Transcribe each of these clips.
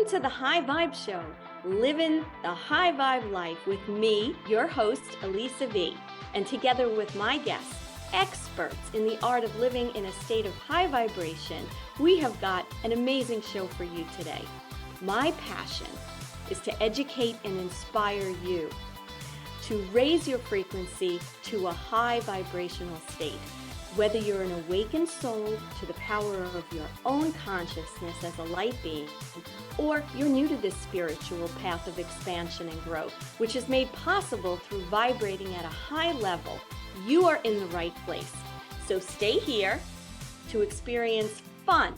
to the High Vibe Show, Livin the High Vibe Life with me, your host, Elisa V. And together with my guests, experts in the art of living in a state of high vibration, we have got an amazing show for you today. My passion is to educate and inspire you to raise your frequency to a high vibrational state. Whether you're an awakened soul to the power of your own consciousness as a light being, or you're new to this spiritual path of expansion and growth, which is made possible through vibrating at a high level, you are in the right place. So stay here to experience fun,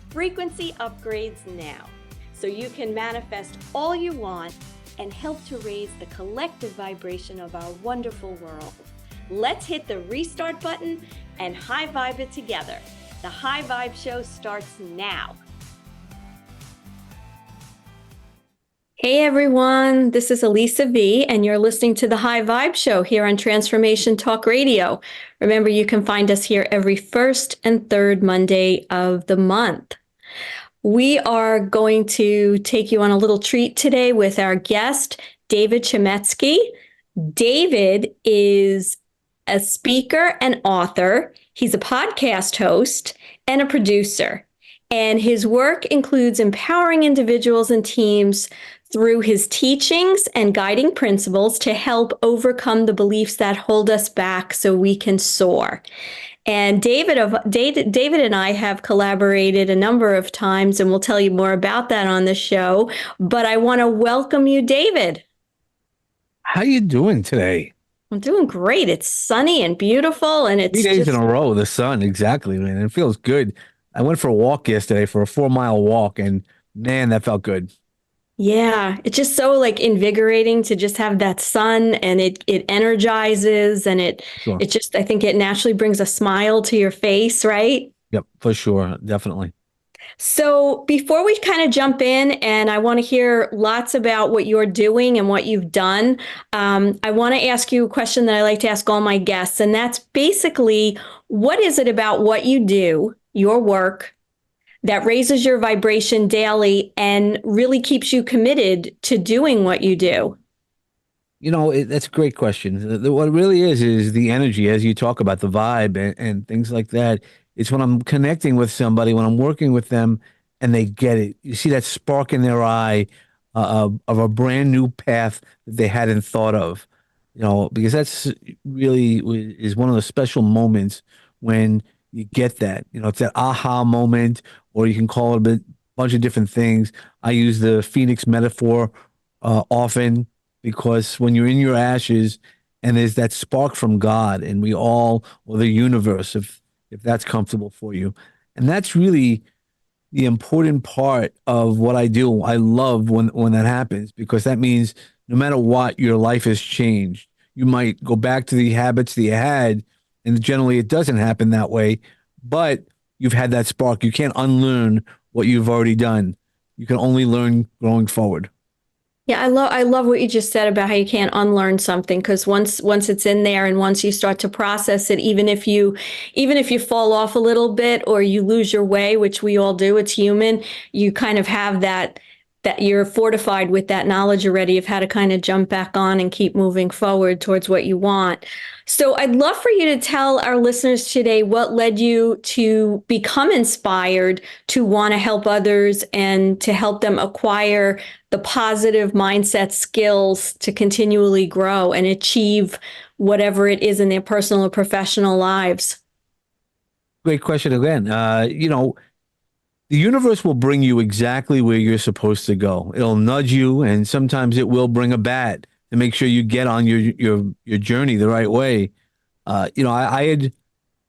frequency upgrades now, so you can manifest all you want and help to raise the collective vibration of our wonderful world. Let's hit the restart button and high vibe it together. The High Vibe Show starts now. Hey everyone, this is Elisa V, and you're listening to the High Vibe Show here on Transformation Talk Radio. Remember, you can find us here every first and third Monday of the month. We are going to take you on a little treat today with our guest, David Chemetsky. David is a speaker and author. He's a podcast host and a producer. And his work includes empowering individuals and teams through his teachings and guiding principles to help overcome the beliefs that hold us back so we can soar. And David and I have collaborated a number of times, and we'll tell you more about that on the show. But I want to welcome you, David. How you doing today? I'm doing great. It's sunny and beautiful, and it's 3 days in a row, the sun. Exactly, man. It feels good. I went for a walk yesterday for a 4-mile walk, and man, that felt good. Yeah, it's just so invigorating to just have that sun, and it energizes, and Sure. it just, I think it naturally brings a smile to your face, right? Yep, for sure. Definitely. So before we kind of jump in, and I want to hear lots about what you're doing and what you've done, I want to ask you a question that I like to ask all my guests, and that's basically, what is it about what you do, your work, that raises your vibration daily and really keeps you committed to doing what you do? You know, that's a great question. What it really is the energy, as you talk about the vibe and things like that. It's when I'm connecting with somebody, when I'm working with them, and they get it. You see that spark in their eye of a brand new path that they hadn't thought of. You know, because that's really is one of the special moments when you get that. You know, it's that aha moment, or you can call it a bunch of different things. I use the phoenix metaphor often, because when you're in your ashes and there's that spark from God, and we all, or the universe, if that's comfortable for you. And that's really the important part of what I do. I love when that happens, because that means no matter what, your life has changed. You might go back to the habits that you had, and generally it doesn't happen that way, but you've had that spark. You can't unlearn what you've already done. You can only learn going forward. Yeah, I love what you just said about how you can't unlearn something, because once it's in there, and once you start to process it, even if you fall off a little bit or you lose your way, which we all do, it's human, you kind of have that you're fortified with that knowledge already of how to kind of jump back on and keep moving forward towards what you want. So I'd love for you to tell our listeners today what led you to become inspired to want to help others and to help them acquire the positive mindset skills to continually grow and achieve whatever it is in their personal or professional lives. Great question again. You know, the universe will bring you exactly where you're supposed to go. It'll nudge you, and sometimes it will bring a bat to make sure you get on your journey the right way. You know, I had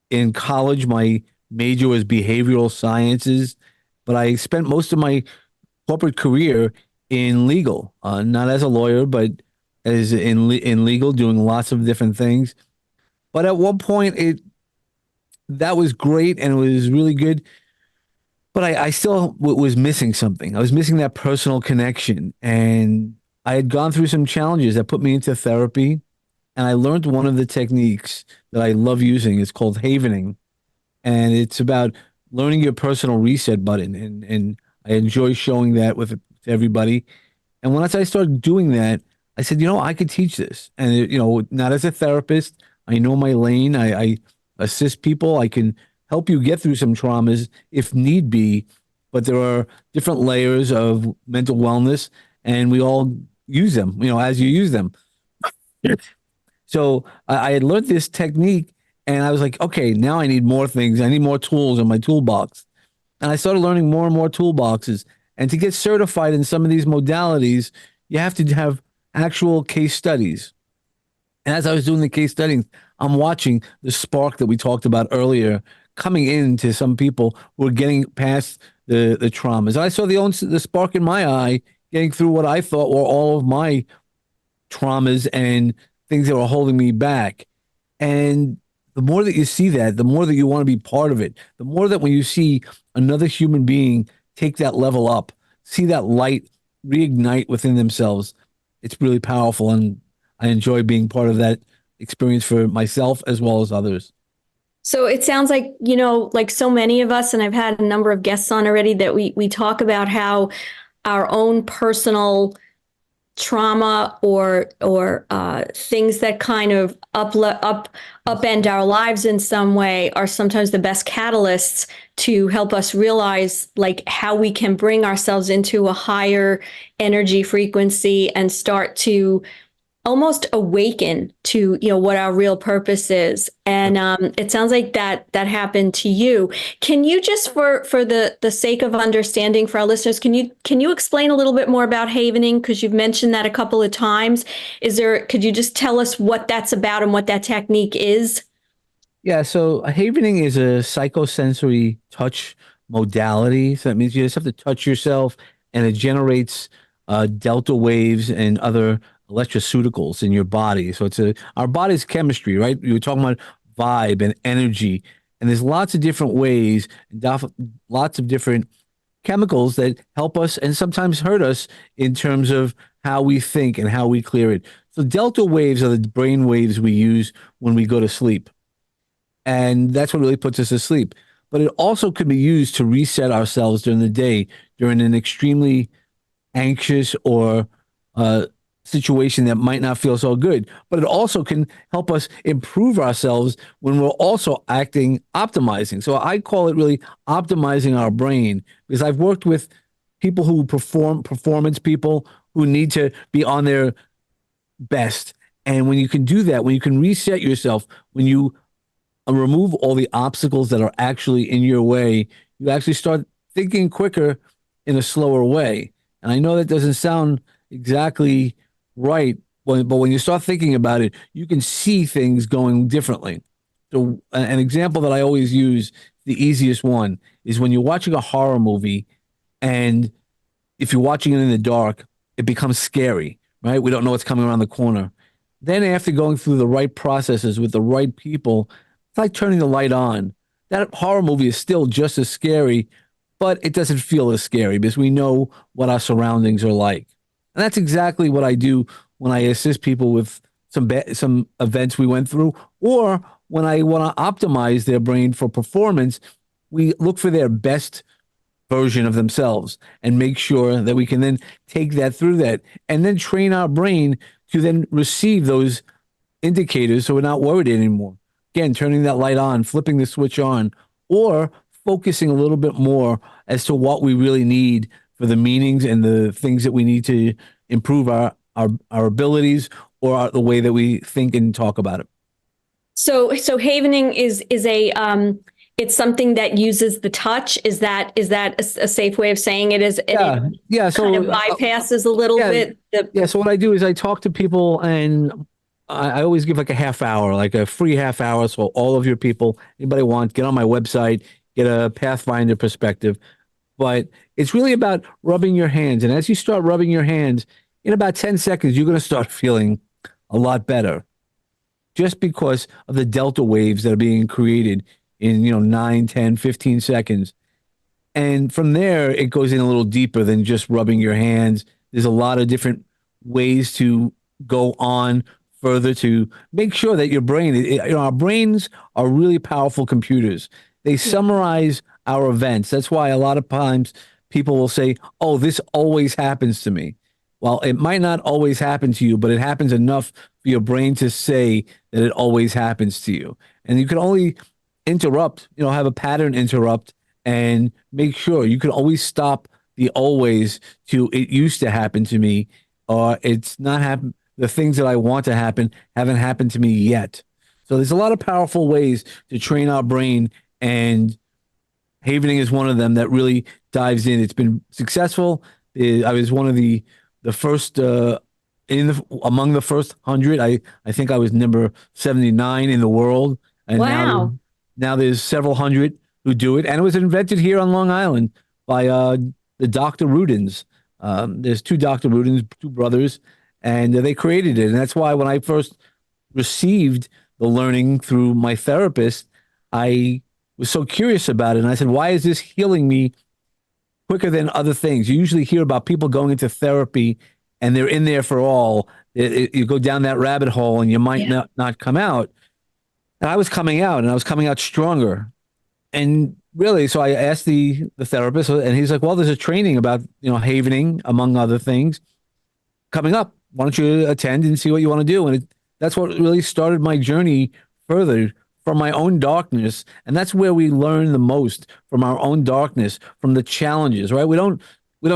in college, my major was behavioral sciences, but I spent most of my corporate career in legal, not as a lawyer, but as in legal, doing lots of different things. But at one point, that was great and it was really good. But I still was missing something. I was missing that personal connection. And I had gone through some challenges that put me into therapy. And I learned one of the techniques that I love using. It's called havening. And it's about learning your personal reset button. And I enjoy showing that with to everybody. And once I started doing that, I said, I could teach this. And, not as a therapist, I know my lane. I assist people. I can help you get through some traumas if need be. But there are different layers of mental wellness, and we all use them, as you use them. So I had learned this technique, and I was like, okay, now I need more things. I need more tools in my toolbox. And I started learning more and more toolboxes. And to get certified in some of these modalities, you have to have actual case studies. And as I was doing the case studies, I'm watching the spark that we talked about earlier coming into some people who are getting past the traumas. I saw the spark in my eye getting through what I thought were all of my traumas and things that were holding me back. And the more that you see that, the more that you want to be part of it. The more that when you see another human being take that level up, see that light reignite within themselves, it's really powerful. And I enjoy being part of that experience for myself as well as others. So it sounds like, like so many of us, and I've had a number of guests on already, that we talk about how our own personal trauma or things that kind of upend our lives in some way are sometimes the best catalysts to help us realize like how we can bring ourselves into a higher energy frequency and start to almost awaken to what our real purpose is. And it sounds like that happened to you. Can you just for the sake of understanding for our listeners, can you explain a little bit more about havening, because you've mentioned that a couple of times? Could you just tell us what that's about and what that technique is? Yeah, so havening is a psychosensory touch modality. So that means you just have to touch yourself, and it generates delta waves and other electroceuticals in your body. So our body's chemistry, right? You were talking about vibe and energy, and there's lots of different ways, lots of different chemicals that help us and sometimes hurt us in terms of how we think and how we clear it. So delta waves are the brain waves we use when we go to sleep. And that's what really puts us to sleep. But it also could be used to reset ourselves during the day, during an extremely anxious or situation that might not feel so good. But it also can help us improve ourselves when we're also optimizing. So I call it really optimizing our brain, because I've worked with people who performance people who need to be on their best. And when you can do that, when you can reset yourself, when you remove all the obstacles that are actually in your way, you actually start thinking quicker in a slower way. And I know that doesn't sound exactly right, but when you start thinking about it, you can see things going differently. So an example that I always use, the easiest one, is when you're watching a horror movie, and if you're watching it in the dark, it becomes scary, right? We don't know what's coming around the corner. Then after going through the right processes with the right people, it's like turning the light on. That horror movie is still just as scary, but it doesn't feel as scary because we know what our surroundings are like. And that's exactly what I do when I assist people with some events we went through, or when I want to optimize their brain for performance. We look for their best version of themselves and make sure that we can then take that through that and then train our brain to then receive those indicators so we're not worried anymore. Again, turning that light on, flipping the switch on, or focusing a little bit more as to what we really need for the meanings and the things that we need to improve our abilities or the way that we think and talk about it. So havening is a it's something that uses the touch. Is that a safe way of saying it? Yeah. So kind of bypasses a little bit. So what I do is I talk to people, and I always give like a half hour, like a free half hour. So all of your people, anybody want, get on my website, get a Pathfinder perspective. But it's really about rubbing your hands. And as you start rubbing your hands, in about 10 seconds, you're going to start feeling a lot better, just because of the delta waves that are being created in 9, 10, 15 seconds. And from there, it goes in a little deeper than just rubbing your hands. There's a lot of different ways to go on further to make sure that your brain, our brains are really powerful computers. They summarize our events. That's why a lot of times people will say, "Oh, this always happens to me." Well, it might not always happen to you, but it happens enough for your brain to say that it always happens to you. And you can only interrupt, have a pattern interrupt and make sure you can always stop the always to it used to happen to me, or it's not happen. The things that I want to happen haven't happened to me yet. So there's a lot of powerful ways to train our brain, and Havening is one of them that really dives in. It's been successful. I was one of the first among the first 100. I think I was number 79 in the world, and Wow. now there's several hundred who do it. And it was invented here on Long Island by the Dr. Rudins. There's two Dr. Rudins, two brothers, and they created it. And that's why when I first received the learning through my therapist, I was so curious about it. And I said, why is this healing me quicker than other things? You usually hear about people going into therapy and they're in there for all. You go down that rabbit hole and you might Yeah. not come out. And I was coming out, and I was coming out stronger. And really, so I asked the therapist, and he's like, well, there's a training about, havening, among other things, coming up. Why don't you attend and see what you want to do? And that's what really started my journey further from my own darkness. And that's where we learn the most, from our own darkness, from the challenges, right? We don't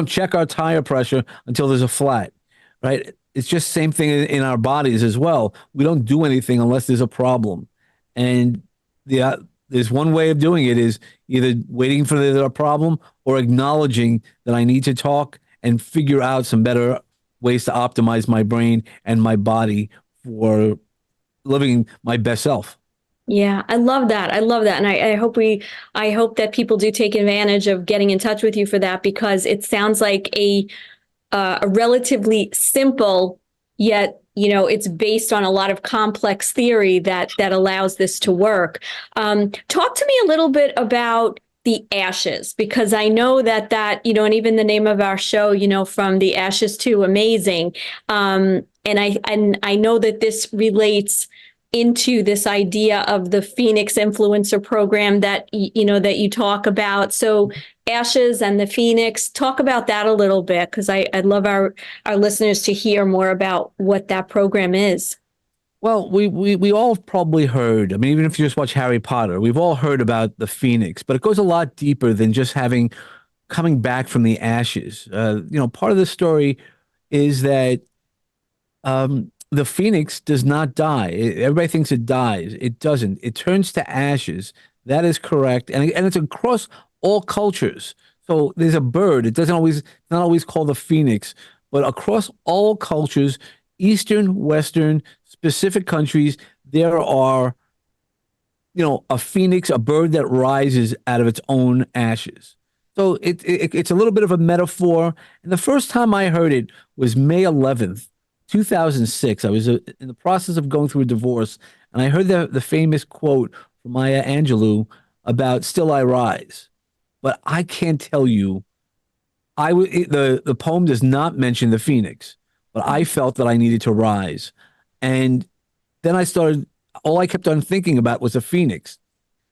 check our tire pressure until there's a flat, right? It's just same thing in our bodies as well. We don't do anything unless there's a problem. And there's one way of doing it is either waiting for the problem or acknowledging that I need to talk and figure out some better ways to optimize my brain and my body for living my best self. Yeah, I love that. I love that. And I hope that people do take advantage of getting in touch with you for that, because it sounds like a relatively simple, yet, it's based on a lot of complex theory that allows this to work. Talk to me a little bit about the ashes, because I know that, and even the name of our show, from the ashes to amazing. And I know that this relates into this idea of the Phoenix Influencer Program that you talk about. So ashes and the Phoenix, talk about that a little bit, because I'd love our listeners to hear more about what that program is. Well, we all probably heard. I mean, even if you just watch Harry Potter, we've all heard about the Phoenix, but it goes a lot deeper than just coming back from the ashes. Part of the story is that the phoenix does not die. Everybody thinks it dies. It doesn't. It turns to ashes. That is correct, and it's across all cultures. So there's a bird. It doesn't always not always called the phoenix, but across all cultures, Eastern, Western, specific countries, there are a phoenix, a bird that rises out of its own ashes. So it's a little bit of a metaphor. And the first time I heard it was May 11th, 2006. I was in the process of going through a divorce, and I heard the famous quote from Maya Angelou about "Still I Rise." But I can't tell you. The poem does not mention the phoenix, but I felt that I needed to rise, and then I started. All I kept on thinking about was a phoenix.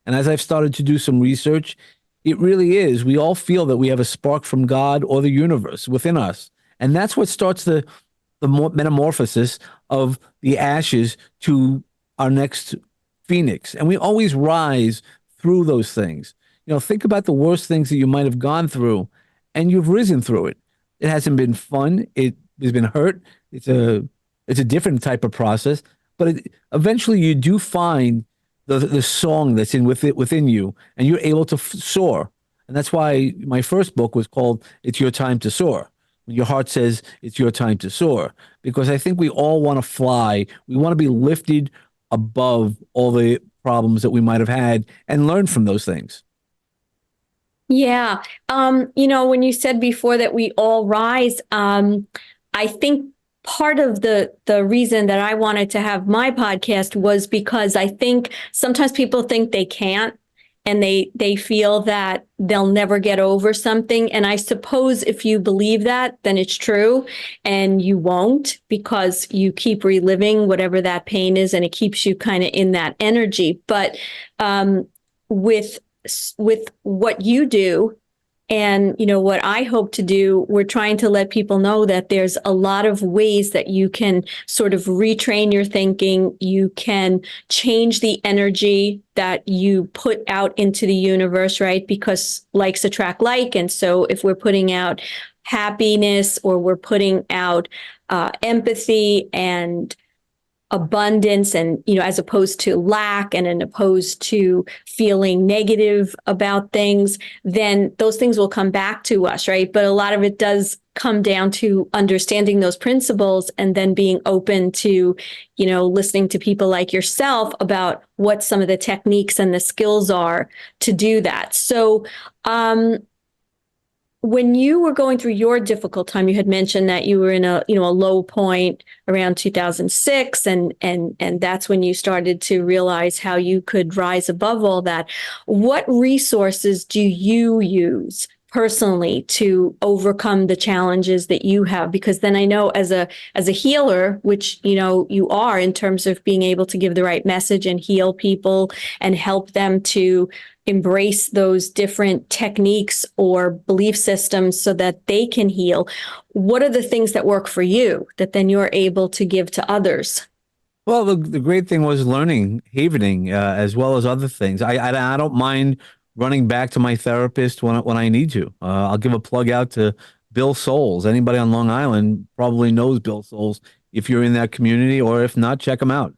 And as I've started to do some research, it really is. We all feel that we have a spark from God or the universe within us. And that's what starts the metamorphosis of the ashes to our next phoenix. And we always rise through those things. Think about the worst things that you might have gone through, and you've risen through it. It hasn't been fun. It has been hurt. It's a different type of process, but eventually you do find the song that's within you, and you're able to soar. And that's why my first book was called "It's Your Time to Soar." When your heart says it's your time to soar, because I think we all want to fly. We want to be lifted above all the problems that we might have had and learn from those things. Yeah. When you said before that we all rise, I think part of the reason that I wanted to have my podcast was because I think sometimes people think they can't, and they feel that they'll never get over something. And I suppose if you believe that, then it's true, and you won't, because you keep reliving whatever that pain is, and it keeps you kind of in that energy. But with what you do, And, what I hope to do, we're trying to let people know that there's a lot of ways that you can sort of retrain your thinking. You can change the energy that you put out into the universe, right? Because likes attract like. And so if we're putting out happiness, or we're putting out empathy and abundance, and as opposed to lack, and opposed to feeling negative about things, then those things will come back to us, right? But a lot of it does come down to understanding those principles, and then being open to listening to people like yourself about what some of the techniques and the skills are to do that. So when you were going through your difficult time, you had mentioned that you were in a low point around 2006, and that's when you started to realize how you could rise above all that. What resources do you use personally to overcome the challenges that you have? Because then I know, as a healer, which you are, in terms of being able to give the right message and heal people and help them to embrace those different techniques or belief systems so that they can heal. What are the things that work for you that then you're able to give to others? Well, the great thing was learning havening as well as other things. I don't mind running back to my therapist when I need to. I'll give a plug out to Bill Souls. Anybody on Long Island probably knows Bill Souls if you're in that community, or if not, check him out.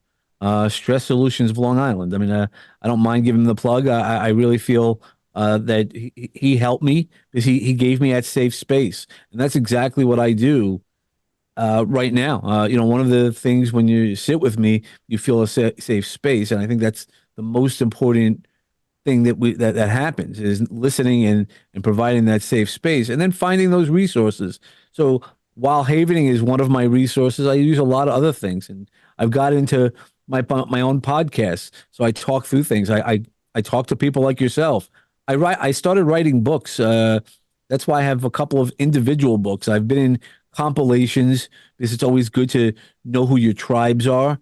Stress Solutions of Long Island. I mean, I don't mind giving him the plug. I really feel that he helped me because he gave me that safe space, and that's exactly what I do right now. One of the things when you sit with me, you feel a safe space, and I think that's the most important thing that happens, is listening and providing that safe space, and then finding those resources. So while havening is one of my resources, I use a lot of other things, and I've got into my own podcast. So I talk through things. I talk to people like yourself. I started writing books. That's why I have a couple of individual books. I've been in compilations because it's always good to know who your tribes are.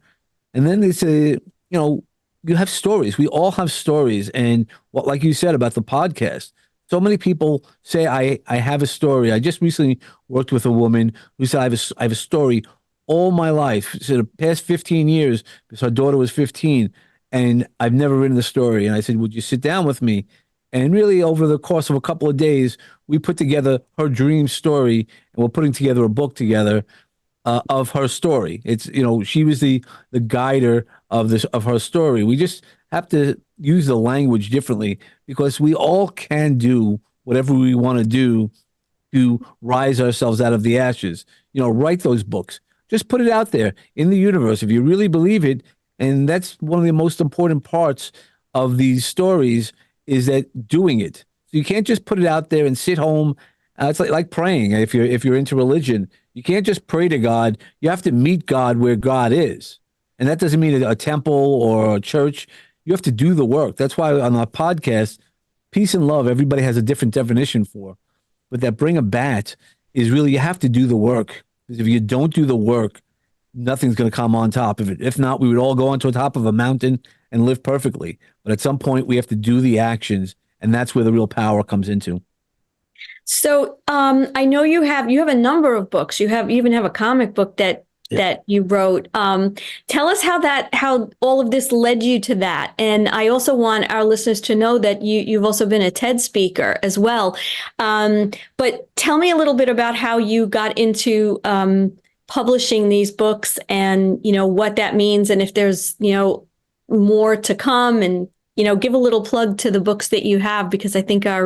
And then they say, you have stories. We all have stories. And what, like you said about the podcast, so many people say, I have a story. I just recently worked with a woman who said, I have a story all my life. So the past 15 years, because her daughter was 15, and I've never written the story. And I said, would you sit down with me? And really, over the course of a couple of days, we put together her dream story, and we're putting together a book together of her story. It's she was the guider of her story. We just have to use the language differently, because we all can do whatever we want to do to rise ourselves out of the ashes. Write those books. Just put it out there in the universe if you really believe it. And that's one of the most important parts of these stories, is that doing it. So you can't just put it out there and sit home. It's like praying. If you're into religion, you can't just pray to God. You have to meet God where God is. And that doesn't mean a temple or a church. You have to do the work. That's why on our podcast, peace and love, everybody has a different definition for. But that bring a bat is really, you have to do the work. Because if you don't do the work, nothing's going to come on top of it. If not, we would all go onto the top of a mountain and live perfectly. But at some point, we have to do the actions, and that's where the real power comes into. So I know you have a number of books. You even have a comic book that you wrote. Tell us how all of this led you to that. And I also want our listeners to know that you've also been a TED speaker as well. But tell me a little bit about how you got into publishing these books, and what that means, and if there's more to come, and give a little plug to the books that you have, because I think our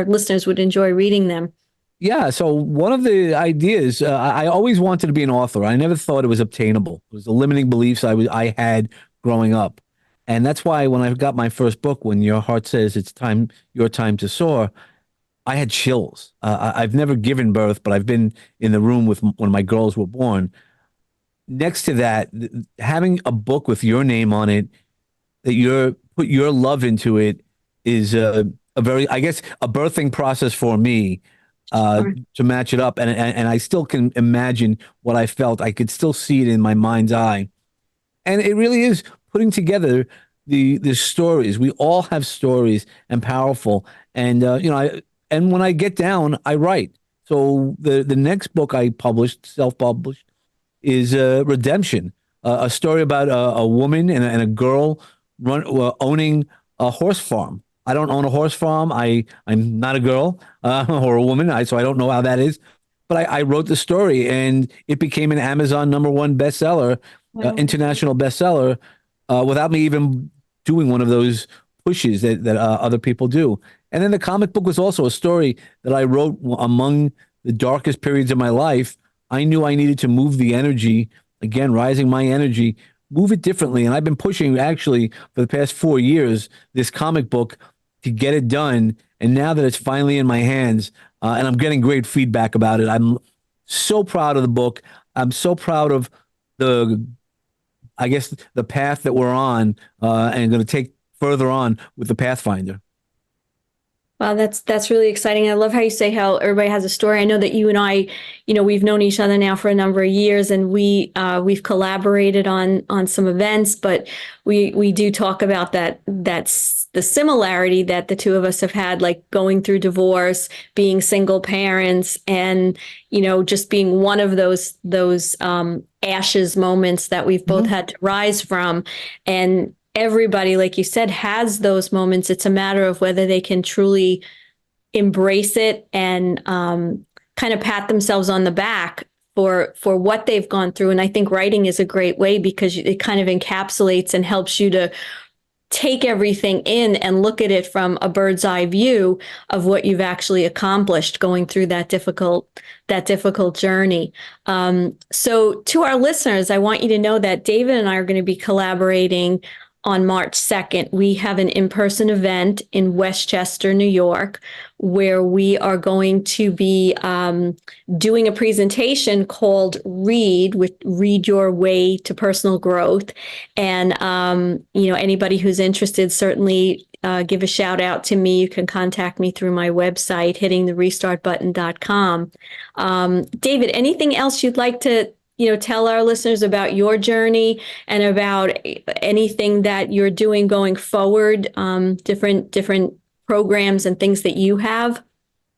listeners would enjoy reading them. Yeah, so one of the ideas, I always wanted to be an author. I never thought it was obtainable. It was the limiting beliefs I had growing up. And that's why when I got my first book, When Your Heart Says It's Time, Your Time to Soar, I had chills. I've never given birth, but I've been in the room with when my girls were born. Next to that, having a book with your name on it, that you put your love into it, is a very, I guess, a birthing process for me to match it up. And I still can imagine what I felt. I could still see it in my mind's eye. And it really is putting together the stories. We all have stories, and powerful. And, and when I get down, I write. So the next book I published, self-published, is Redemption, a story about a woman and a girl owning a horse farm. I don't own a horse farm. I'm not a girl or a woman, so I don't know how that is. But I wrote the story, and it became an Amazon #1 bestseller, Wow. international bestseller, without me even doing one of those pushes that other people do. And then the comic book was also a story that I wrote among the darkest periods of my life. I knew I needed to move the energy, again, rising my energy, move it differently. And I've been pushing actually for the past 4 years this comic book to get it done. And now that it's finally in my hands, and I'm getting great feedback about it, I'm so proud of the book. I'm so proud of the, I guess, the path that we're on, and going to take further on with the Pathfinder. Wow, that's really exciting. I love how you say how everybody has a story. I know that you and I, we've known each other now for a number of years, and we've collaborated on some events, but we do talk about that's the similarity that the two of us have had, like going through divorce, being single parents, and just being one of those ashes moments that we've both had to rise from. And everybody, like you said, has those moments. It's a matter of whether they can truly embrace it and kind of pat themselves on the back for what they've gone through. And I think writing is a great way because it kind of encapsulates and helps you to take everything in and look at it from a bird's eye view of what you've actually accomplished going through that difficult journey. So to our listeners, I want you to know that David and I are going to be collaborating on March 2nd. We have an in-person event in Westchester, New York, where we are going to be doing a presentation called Read Your Way to Personal Growth. And, anybody who's interested, certainly give a shout out to me. You can contact me through my website, hittingtherestartbutton.com. David, anything else you'd like to tell our listeners about your journey and about anything that you're doing going forward, different programs and things that you have?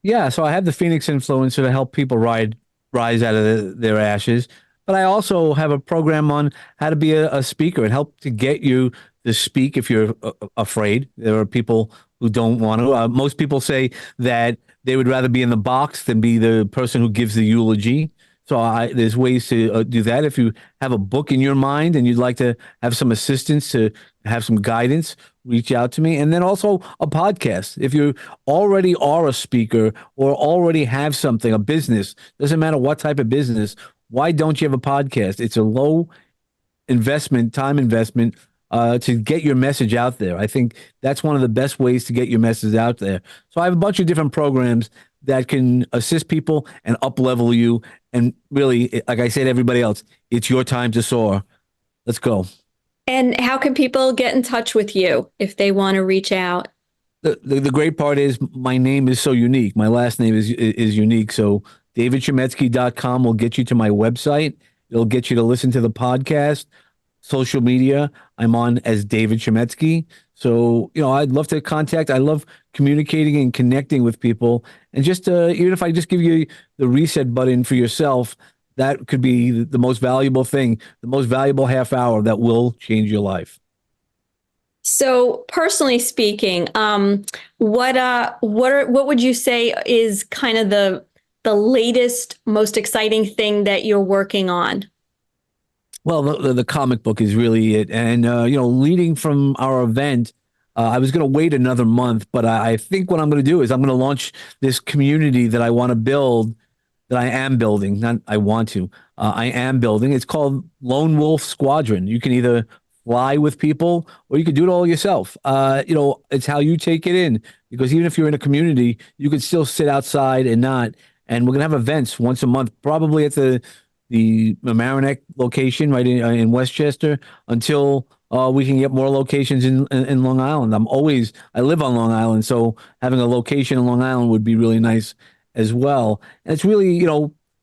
Yeah, so I have the Phoenix Influencer to help people rise out of their ashes. But I also have a program on how to be a speaker and help to get you to speak if you're afraid. There are people who don't want to. Most people say that they would rather be in the box than be the person who gives the eulogy. So there's ways to do that. If you have a book in your mind and you'd like to have some assistance, to have some guidance, reach out to me. And then also a podcast. If you already are a speaker or already have something, a business, doesn't matter what type of business, why don't you have a podcast? It's a low time investment, to get your message out there. I think that's one of the best ways to get your message out there. So I have a bunch of different programs that can assist people and up level you. And really, like I said, everybody else, it's your time to soar. Let's go. And how can people get in touch with you if they want to reach out? The great part is my name is so unique. My last name is unique. So davidchemetsky.com will get you to my website. It'll get you to listen to the podcast. Social media, I'm on as David Chemetsky. So, I'd love to contact. I love communicating and connecting with people. And just even if I just give you the reset button for yourself, that could be the most valuable thing, the most valuable half hour that will change your life. So, personally speaking, what would you say is kind of the latest, most exciting thing that you're working on? Well, the comic book is really it. And, leading from our event, I was going to wait another month, but I think what I'm going to do is I'm going to launch this community that I want to build, that I am building. Not I want to. I am building. It's called Lone Wolf Squadron. You can either fly with people or you can do it all yourself. It's how you take it in, because even if you're in a community, you can still sit outside and not. And we're going to have events once a month, probably at the Mamaroneck location right in Westchester, until we can get more locations in Long Island. I live on Long Island, so having a location in Long Island would be really nice as well. And it's really,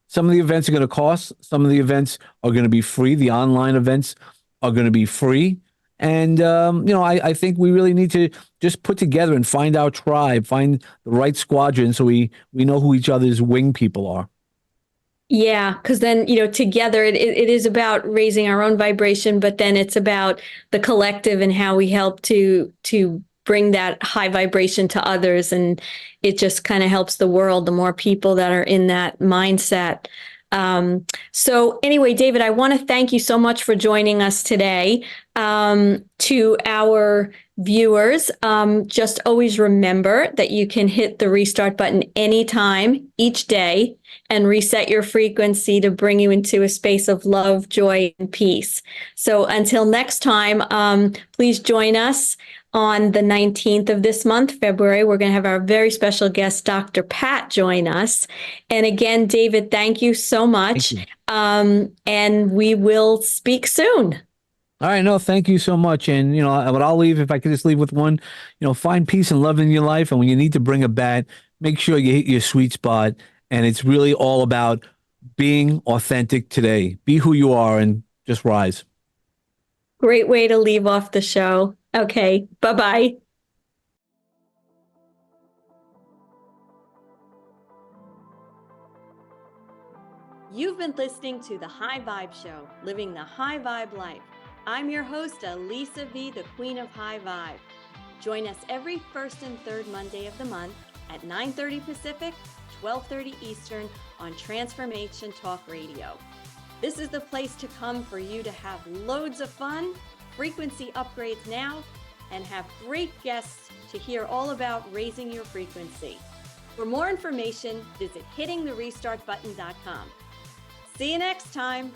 some of the events are going to cost. Some of the events are going to be free. The online events are going to be free. And, I think we really need to just put together and find our tribe, find the right squadron so we know who each other's wing people are. Yeah, because then, together it is about raising our own vibration, but then it's about the collective and how we help to bring that high vibration to others. And it just kind of helps the world, the more people that are in that mindset. So anyway, David, I want to thank you so much for joining us today. To our viewers, just always remember that you can hit the restart button anytime, each day, and reset your frequency to bring you into a space of love, joy, and peace. So until next time, please join us on the 19th of this month, February. We're going to have our very special guest, Dr. Pat, join us. And again, David, thank you so much. And we will speak soon. All right, no, thank you so much. And, what I'll leave, if I could just leave with one, find peace and love in your life. And when you need to bring a bat, make sure you hit your sweet spot. And it's really all about being authentic today. Be who you are and just rise. Great way to leave off the show. Okay, bye-bye. You've been listening to The High Vibe Show, Living the High Vibe Life. I'm your host, Elisa V, the Queen of High Vibe. Join us every first and third Monday of the month at 9:30 Pacific, 12:30 Eastern on Transformation Talk Radio. This is the place to come for you to have loads of fun, frequency upgrades now, and have great guests to hear all about raising your frequency. For more information, visit hittingtherestartbutton.com. See you next time.